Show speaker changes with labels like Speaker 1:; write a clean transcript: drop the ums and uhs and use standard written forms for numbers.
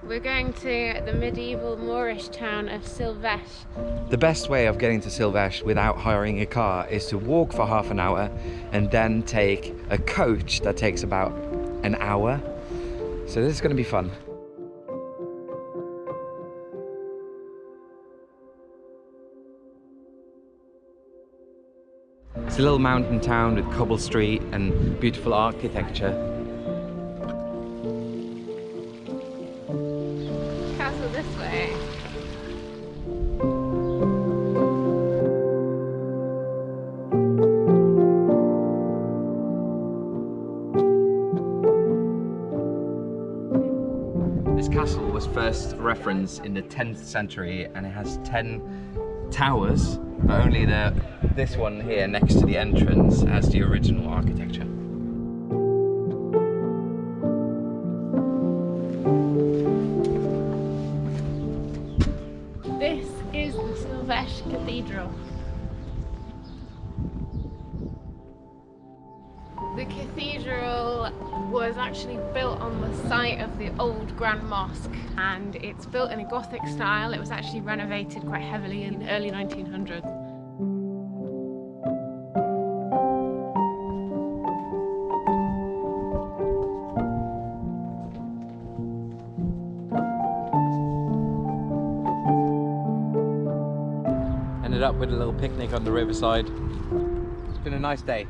Speaker 1: We're going to the medieval Moorish town of Silves.
Speaker 2: The best way of getting to Silves without hiring a car is to walk for half an hour and then take a coach that takes about an hour. So this is going to be fun. It's a little mountain town with cobble street and beautiful architecture.
Speaker 1: Castle this way.
Speaker 2: This castle was first referenced in the 10th century and it has 10 towers, but only this one here next to the entrance has the original architecture.
Speaker 1: This is the Silves Cathedral. The cathedral was actually built on the site of the old Grand Mosque, and it's built in a Gothic style. It was actually renovated quite heavily in the early 1900s.
Speaker 2: Ended up with a little picnic on the riverside. It's been a nice day.